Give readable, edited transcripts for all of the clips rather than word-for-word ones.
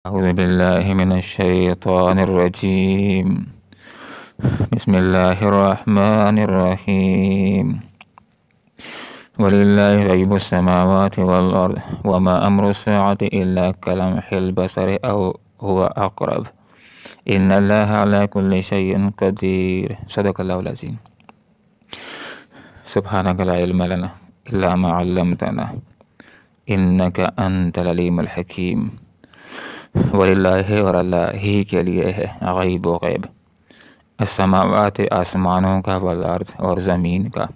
أعوذ بالله من الشيطان الرجيم. بسم الله الرحمن الرحيم. ولله غيب السماوات والأرض وما أمر الساعة إلا كلمح البصر أو هو أقرب إن الله على كل شيء قدير. صدق الله العظيم. سبحانك لا علم لنا إلا ما علمتنا إنك أنت العليم الحكيم. وللہ اور اللہ ہی کے لیے ہے غیب و غیب، السماوات آسمانوں کا، والارض اور زمین کا،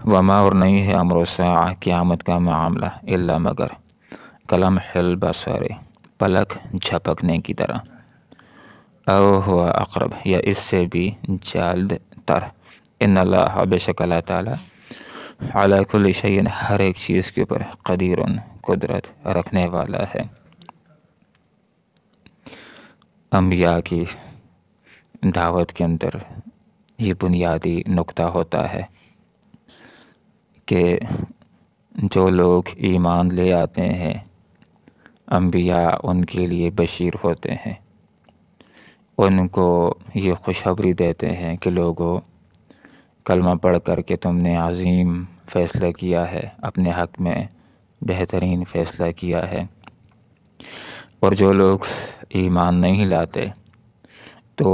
وما اور نہیں ہے امر الساعہ قیامت کا معاملہ، الا مگر کلمح البصر پلک جھپکنے کی طرح، او ہوا اقرب یا اس سے بھی جلد تر، ان اللہ بے شک اللہ تعالی علی کل شیء ہر ایک چیز کے اوپر قدیر قدرت رکھنے والا ہے۔ انبیاء کی دعوت کے اندر یہ بنیادی نقطہ ہوتا ہے کہ جو لوگ ایمان لے آتے ہیں انبیاء ان کے لیے بشیر ہوتے ہیں، ان کو یہ خوشخبری دیتے ہیں کہ لوگوں کلمہ پڑھ کر کے تم نے عظیم فیصلہ کیا ہے، اپنے حق میں بہترین فیصلہ کیا ہے، اور جو لوگ ایمان نہیں لاتے تو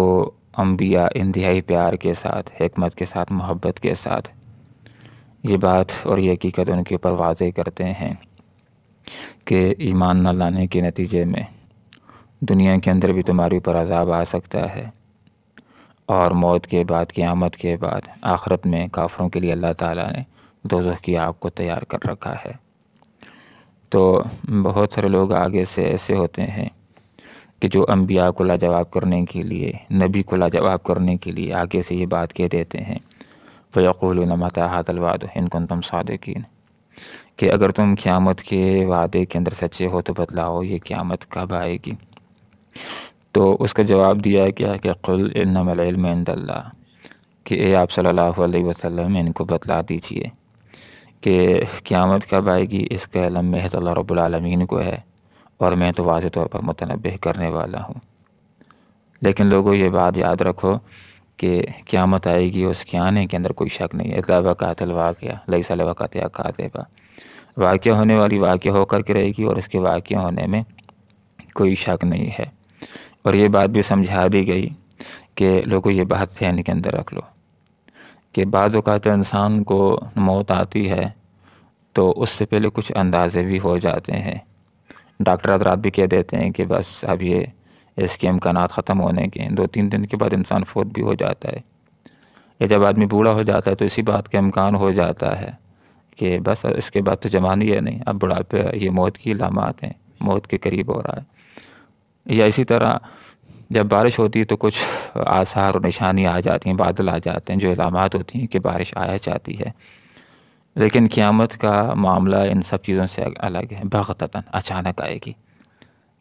انبیاء انتہائی پیار کے ساتھ، حکمت کے ساتھ، محبت کے ساتھ یہ بات اور یہ حقیقت ان کے اوپر واضح کرتے ہیں کہ ایمان نہ لانے کے نتیجے میں دنیا کے اندر بھی تمہارے اوپر عذاب آ سکتا ہے، اور موت کے بعد، قیامت کے بعد، آخرت میں کافروں کے لیے اللہ تعالیٰ نے دوزخ کی آگ کو تیار کر رکھا ہے۔ تو بہت سارے لوگ آگے سے ایسے ہوتے ہیں کہ جو انبیاء کو لاجواب کرنے کے لیے، نبی کو لاجواب کرنے کے لیے آگے سے یہ بات کہہ دیتے ہیں، فَيَقُولُونَ مَتَىٰ هَٰذَا الْوَعْدُ إِن كُنتُمْ صَادِقِينَ، کہ اگر تم قیامت کے وعدے کے اندر سچے ہو تو بتلاؤ یہ قیامت کب آئے گی۔ تو اس کا جواب دیا گیا کہ قُلْ إِنَّمَا الْعِلْمُ عِندَ اللَّهِ، کہ اے آپ صلی اللہ علیہ وسلم ان کو بتلا دیجئے کہ قیامت کب آئے گی، اس کا علم محض اللہ رب العالمین کو ہے، اور میں تو واضح طور پر متنبہ کرنے والا ہوں۔ لیکن لوگوں یہ بات یاد رکھو کہ قیامت آئے گی، اس کے آنے کے اندر کوئی شک نہیں ہے۔ اذا وقعت الواقعہ لیس لوقعتہا کاذبہ، واقعہ ہونے والی واقعہ ہو کر کے رہے گی، اور اس کے واقعہ ہونے میں کوئی شک نہیں ہے۔ اور یہ بات بھی سمجھا دی گئی کہ لوگوں یہ بات ذہن کے اندر رکھ لو کہ بعض اوقات انسان کو موت آتی ہے تو اس سے پہلے کچھ اندازے بھی ہو جاتے ہیں۔ ڈاکٹر حضرات بھی کہہ دیتے ہیں کہ بس اب یہ اس کے امکانات ختم ہونے کے، 2-3 دن کے بعد انسان فوت بھی ہو جاتا ہے، یا جب آدمی بوڑھا ہو جاتا ہے تو اسی بات کا امکان ہو جاتا ہے کہ بس اس کے بعد تو جوانی ہے نہیں، اب بڑھاپے یہ موت کی علامات ہیں، موت کے قریب ہو رہا ہے۔ یا اسی طرح جب بارش ہوتی ہے تو کچھ آثار اور نشانیاں آ جاتی ہیں، بادل آ جاتے ہیں جو علامات ہوتی ہیں کہ بارش آیا چاہتی ہے۔ لیکن قیامت کا معاملہ ان سب چیزوں سے الگ ہے، بغتتاً اچانک آئے گی۔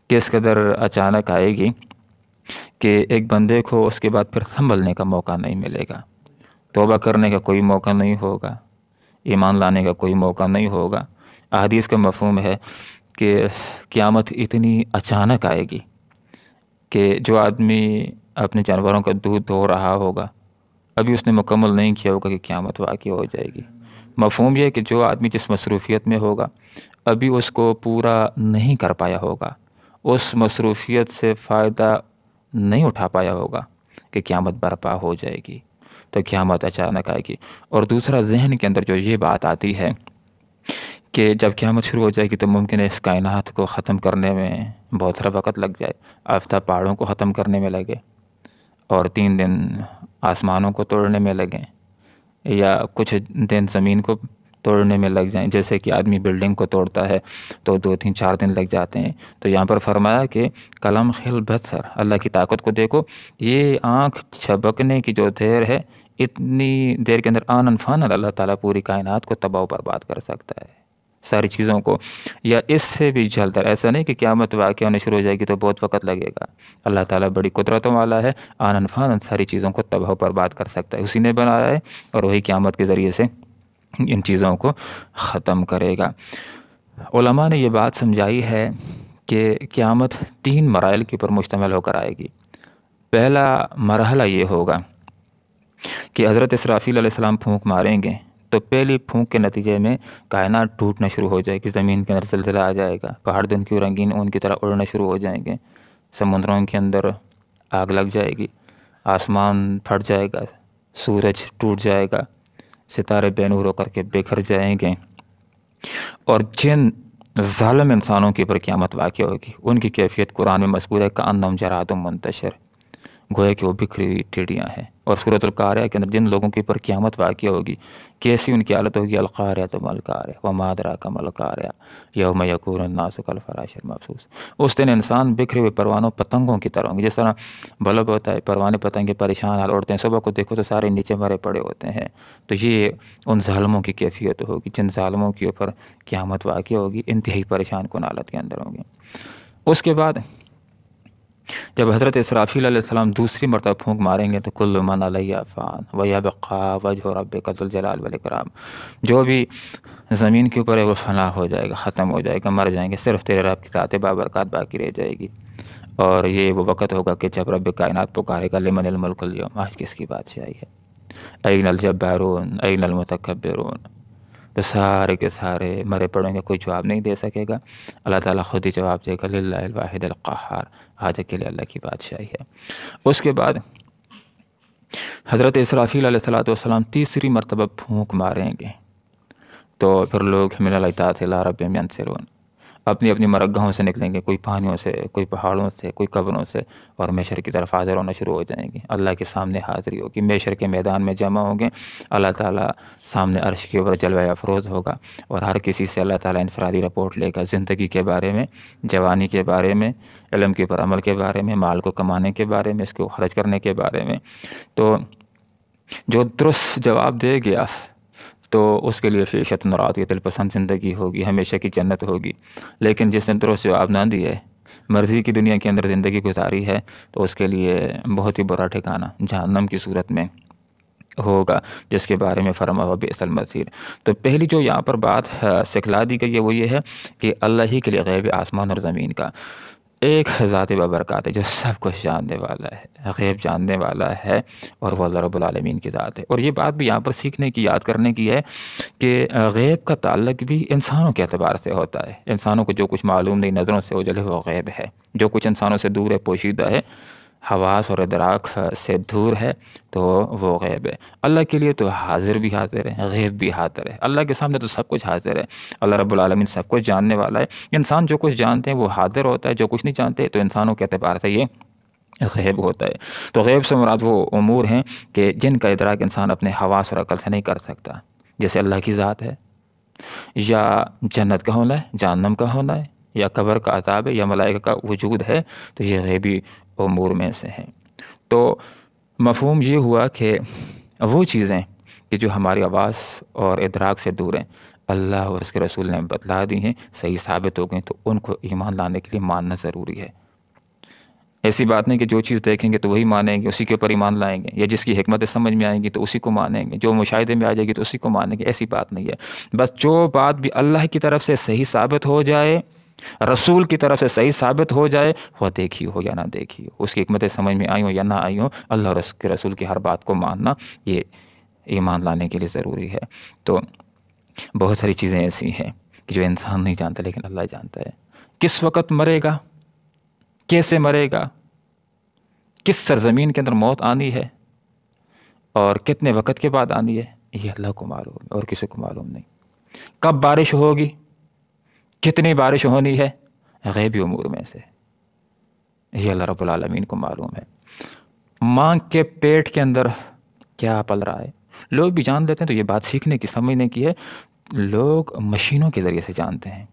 کس قدر اچانک آئے گی کہ ایک بندے کو اس کے بعد پھر سنبھلنے کا موقع نہیں ملے گا، توبہ کرنے کا کوئی موقع نہیں ہوگا، ایمان لانے کا کوئی موقع نہیں ہوگا۔ احادیث کا مفہوم ہے کہ قیامت اتنی اچانک آئے گی کہ جو آدمی اپنے جانوروں کا دودھ دھو رہا ہوگا، ابھی اس نے مکمل نہیں کیا ہوگا کہ قیامت واقع ہو جائے گی۔ مفہوم یہ ہے کہ جو آدمی جس مصروفیت میں ہوگا ابھی اس کو پورا نہیں کر پایا ہوگا، اس مصروفیت سے فائدہ نہیں اٹھا پایا ہوگا کہ قیامت برپا ہو جائے گی، تو قیامت اچانک آئے گی۔ اور دوسرا ذہن کے اندر جو یہ بات آتی ہے کہ جب قیامت شروع ہو جائے گی تو ممکن ہے اس کائنات کو ختم کرنے میں بہت سارا وقت لگ جائے، آفتاب پہاڑوں کو ختم کرنے میں لگے، اور 3 دن آسمانوں کو توڑنے میں لگیں، یا کچھ دن زمین کو توڑنے میں لگ جائیں۔ جیسے کہ آدمی بلڈنگ کو توڑتا ہے تو 2-3-4 دن لگ جاتے ہیں، تو یہاں پر فرمایا کہ کلمح البصر، اللہ کی طاقت کو دیکھو، یہ آنکھ جھپکنے کی جو دیر ہے، اتنی دیر کے اندر آنن فانن اللہ تعالیٰ پوری کائنات کو تباہ و برباد کر سکتا ہے، ساری چیزوں کو، یا اس سے بھی جلد۔ ایسا نہیں کہ قیامت واقع ہونے شروع ہو جائے گی تو بہت وقت لگے گا، اللہ تعالیٰ بڑی قدرتوں والا ہے، آنن فانن ساری چیزوں کو تباہ و برباد کر سکتا ہے، اسی نے بنایا ہے، اور وہی قیامت کے ذریعے سے ان چیزوں کو ختم کرے گا۔ علماء نے یہ بات سمجھائی ہے کہ قیامت 3 مراحل کے اوپر مشتمل ہو کر آئے گی۔ پہلا مرحلہ یہ ہوگا کہ حضرت اسرافیل علیہ السلام پھونک ماریں گے تو پہلی پھونک کے نتیجے میں کائنات ٹوٹنا شروع ہو جائے گی، زمین کے اندر زلزلہ آ جائے گا، پہاڑ دن کی رنگین اون کی طرح اڑنا شروع ہو جائیں گے، سمندروں کے اندر آگ لگ جائے گی، آسمان پھٹ جائے گا، سورج ٹوٹ جائے گا، ستارے بے نور ہو کر کے بکھر جائیں گے، اور جن ظالم انسانوں کے اوپر قیامت واقع ہوگی ان کی کیفیت قرآن میں مذکور ہے، کأنہم جراد منتشر، گویا کہ وہ بکھری ہوئی ٹیڈیاں ہیں۔ اور سورۃ القاریہ کے اندر جن لوگوں کے اوپر قیامت واقع ہوگی کیسی ان کی حالت ہوگی، القاریہ ما القاریہ وما ادراک ما القاریہ یوم یکون الناس کالفراش المبثوث۔ اس دن انسان بکھرے ہوئے پروانوں پتنگوں کی طرح ہوں گے، جس طرح بلب ہوتا ہے، پروانے پتنگے پریشان حال اڑتے ہیں، صبح کو دیکھو تو سارے نیچے مرے پڑے ہوتے ہیں، تو یہ ان ظالموں کی کیفیت ہوگی جن ظالموں کے اوپر قیامت واقع ہوگی، انتہائی پریشان کن حالت کے اندر ہوں گے۔ اس کے بعد جب حضرت اسرافیل علیہ السلام دوسری مرتبہ پھونک ماریں گے تو کل من علیہ فان ویبقی وجہ ربک ذو الجلال والاکرام، جو بھی زمین کے اوپر ہے وہ فنا ہو جائے گا، ختم ہو جائے گا، مر جائیں گے، صرف تیرے رب کی ذات بابرکات باقی رہ جائے گی۔ اور یہ وہ وقت ہوگا کہ جب رب کائنات پکارے گا لمن الملک اليوم، آج کس کی بادشاہی ہے، این الجبارون این المتکبرون، تو سارے کے سارے مرے پڑیں گے، کوئی جواب نہیں دے سکے گا، اللہ تعالیٰ خود ہی جواب دے گا، للہ الواحد القہار، آج اکیلے اللہ کی بادشاہی ہے۔ اس کے بعد حضرت اسرافیل علیہ السلام تیسری مرتبہ پھونک ماریں گے تو پھر لوگ من الاطاعت الی ربہم ینسلون، اپنی اپنی مرگہوں سے نکلیں گے، کوئی پانیوں سے، کوئی پہاڑوں سے، کوئی قبروں سے، اور محشر کی طرف حاضر ہونا شروع ہو جائیں گے، اللہ کے سامنے حاضری ہوگی، محشر کے میدان میں جمع ہوں گے، اللہ تعالیٰ سامنے عرش کے اوپر جلوہ افروز ہوگا، اور ہر کسی سے اللہ تعالیٰ انفرادی رپورٹ لے گا، زندگی کے بارے میں، جوانی کے بارے میں، علم کے اوپر عمل کے بارے میں، مال کو کمانے کے بارے میں، اس کو خرچ کرنے کے بارے میں۔ تو جو درست جواب دے گیا تو اس کے لیے فیشت نرات، یہ دل پسند زندگی ہوگی، ہمیشہ کی جنت ہوگی، لیکن جس نے درست جواب نہ دیے، مرضی کی دنیا کے اندر زندگی گزاری ہے، تو اس کے لیے بہت ہی برا ٹھکانہ جہنم کی صورت میں ہوگا، جس کے بارے میں فرما ہوا بئس المصیر۔ تو پہلی جو یہاں پر بات سکھلا دی گئی ہے وہ یہ ہے کہ اللہ ہی کے لیے غیب آسمان اور زمین کا ایک ذات بابرکات ہے جو سب کچھ جاننے والا ہے، غیب جاننے والا ہے، اور وہ اللہ رب العالمین کی ذات ہے۔ اور یہ بات بھی یہاں پر سیکھنے کی، یاد کرنے کی ہے کہ غیب کا تعلق بھی انسانوں کے اعتبار سے ہوتا ہے، انسانوں کو جو کچھ معلوم نہیں، نظروں سے اوجھل ہے، وہ غیب ہے، جو کچھ انسانوں سے دور ہے، پوشیدہ ہے، حواس اور ادراک سے دور ہے، تو وہ غیب ہے۔ اللہ کے لیے تو حاضر بھی حاضر ہے، غیب بھی حاضر ہے، اللہ کے سامنے تو سب کچھ حاضر ہے، اللہ رب العالمین سب کچھ جاننے والا ہے۔ انسان جو کچھ جانتے ہیں وہ حاضر ہوتا ہے، جو کچھ نہیں جانتے تو انسانوں کے اعتبار سے یہ غیب ہوتا ہے۔ تو غیب سے مراد وہ امور ہیں کہ جن کا ادراک انسان اپنے حواس اور عقل سے نہیں کر سکتا، جیسے اللہ کی ذات ہے، یا جنت کا ہونا ہے، جہنم کا ہونا ہے، یا قبر کا عذاب ہے، یا ملائکہ کا وجود ہے، تو یہ غیبی امور میں سے ہیں۔ تو مفہوم یہ ہوا کہ وہ چیزیں کہ جو ہماری آواز اور ادراک سے دور ہیں، اللہ اور اس کے رسول نے بتلا دی ہیں، صحیح ثابت ہو گئیں، تو ان کو ایمان لانے کے لیے ماننا ضروری ہے۔ ایسی بات نہیں کہ جو چیز دیکھیں گے تو وہی مانیں گے، اسی کے اوپر ایمان لائیں گے، یا جس کی حکمت سمجھ میں آئیں گی تو اسی کو مانیں گے، جو مشاہدے میں آ جائے گی تو اسی کو مانیں گے، ایسی بات نہیں ہے۔ بس جو بات بھی اللہ کی طرف سے صحیح ثابت ہو جائے، رسول کی طرف سے صحیح ثابت ہو جائے، وہ دیکھی ہو یا نہ دیکھی ہو، اس کی حکمت سمجھ میں آئی ہو یا نہ آئی ہو، اللہ اور اس کے رسول کی ہر بات کو ماننا یہ ایمان لانے کے لیے ضروری ہے۔ تو بہت ساری چیزیں ایسی ہیں کہ جو انسان نہیں جانتا لیکن اللہ جانتا ہے۔ کس وقت مرے گا، کیسے مرے گا، کس سرزمین کے اندر موت آنی ہے، اور کتنے وقت کے بعد آنی ہے، یہ اللہ کو معلوم ہے اور کسی کو معلوم نہیں۔ کب بارش ہوگی، کتنی بارش ہونی ہے، غیبی امور میں سے یہ اللہ رب العالمین کو معلوم ہے۔ ماں کے پیٹ کے اندر کیا پل رہا ہے، لوگ بھی جان لیتے ہیں، تو یہ بات سیکھنے کی، سمجھنے کی ہے۔ لوگ مشینوں کے ذریعے سے جانتے ہیں،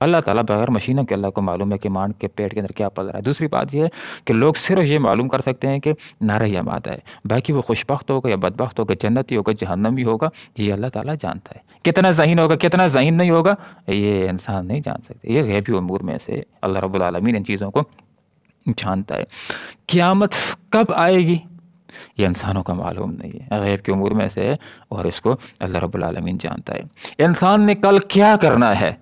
اللہ تعالیٰ بغیر مشینوں کے اللہ کو معلوم ہے کہ ماں کے پیٹ کے اندر کیا پل رہا ہے۔ دوسری بات یہ ہے کہ لوگ صرف یہ معلوم کر سکتے ہیں کہ نر یا مادہ ہے، باقی وہ خوش بخت ہوگا یا بدبخت ہوگا، جنتی ہوگا، جہنمی ہوگا، یہ اللہ تعالیٰ جانتا ہے۔ کتنا ذہین ہوگا، کتنا ذہین نہیں ہوگا، یہ انسان نہیں جان سکتے۔ یہ غیبی امور میں سے اللہ رب العالمین ان چیزوں کو جانتا ہے۔ قیامت کب آئے گی یہ انسانوں کا معلوم نہیں ہے، غیب کے امور میں سے ہے، اور اس کو اللہ رب العالمین جانتا ہے۔ انسان نے کل کیا کرنا ہے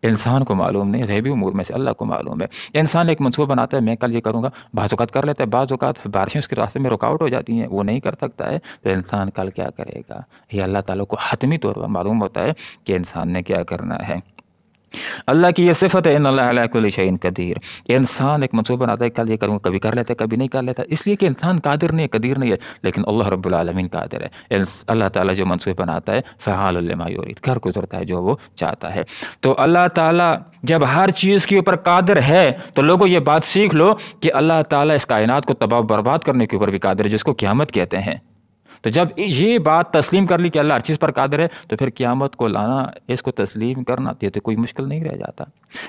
انسان کو معلوم نہیں، غیبی امور میں سے اللہ کو معلوم ہے۔ انسان ایک منصوبہ بناتا ہے میں کل یہ کروں گا، بعض اوقات کر لیتا ہے، بعض اوقات بارشیں اس کے راستے میں رکاوٹ ہو جاتی ہیں، وہ نہیں کر سکتا ہے، تو انسان کل کیا کرے گا؟ یہ اللہ تعالیٰ کو حتمی طور پر معلوم ہوتا ہے کہ انسان نے کیا کرنا ہے۔ اللہ کی یہ صفت ہے ان اللہ علی کل شیء قدیر۔ انسان ایک منصوبہ بناتا ہے کل یہ کروں، کبھی کر لیتا ہے کبھی نہیں کر لیتا، اس لیے کہ انسان قادر نہیں ہے، قدیر نہیں ہے، لیکن اللہ رب العالمین قادر ہے۔ اللہ تعالیٰ جو منصوبے بناتا ہے فعال لما یرید، کر گزرتا ہے جو وہ چاہتا ہے۔ تو اللہ تعالیٰ جب ہر چیز کے اوپر قادر ہے تو لوگوں یہ بات سیکھ لو کہ اللہ تعالیٰ اس کائنات کو تباہ و برباد کرنے کے اوپر بھی قادر ہے، جس کو قیامت کہتے ہیں۔ تو جب یہ بات تسلیم کر لی کہ اللہ ہر چیز پر قادر ہے تو پھر قیامت کو لانا، اس کو تسلیم کرنا یہ تو کوئی مشکل نہیں رہ جاتا۔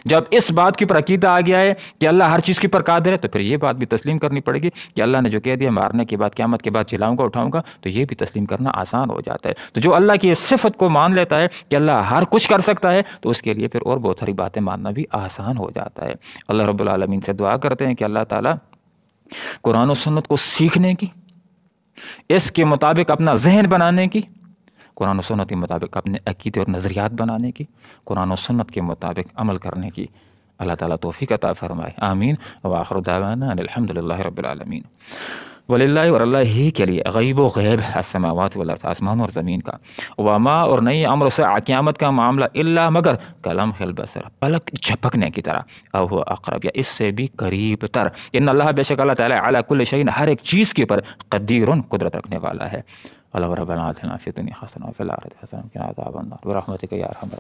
جب اس بات کی پر عقیدہ آ گیا ہے کہ اللہ ہر چیز کے پر قادر ہے تو پھر یہ بات بھی تسلیم کرنی پڑے گی کہ اللہ نے جو کہہ دیا مارنے کے بعد قیامت کے بعد چلاؤں گا اٹھاؤں گا، تو یہ بھی تسلیم کرنا آسان ہو جاتا ہے۔ تو جو اللہ کی اس صفت کو مان لیتا ہے کہ اللہ ہر کچھ کر سکتا ہے تو اس کے لیے پھر اور بہت ساری باتیں ماننا بھی آسان ہو جاتا ہے۔ اللہ رب العالمین سے دعا کرتے ہیں کہ اللہ تعالیٰ قرآن و سنت کو سیکھنے کی، اس کے مطابق اپنا ذہن بنانے کی، قرآن و سنت کے مطابق اپنے عقیدے اور نظریات بنانے کی، قرآن و سنت کے مطابق عمل کرنے کی اللہ تعالیٰ توفیق عطا فرمائے، آمین۔ وآخر دعوانا ان الحمد للہ رب العالمین۔ وللہ، اور اللہ ہی کے لیے غیب و غیب السماوات والارض، آسمان اور زمین کا، وما، اور نہیں امر سے قیامت کا معاملہ، الا مگر کلمح البصر، پلک جھپکنے کی طرح، او ہوا اقرب، یا اس سے بھی قریب تر، ان اللہ، بے شک اللہ تعالیٰ، علی کل شیء، ہر ایک چیز کے اوپر، قدیر، قدرت رکھنے والا ہے۔ اللہ ربنا آتنا فی الدنیا حسنہ وفی الآخرۃ حسنہ وقنا عذاب النار برحمتک یا ارحم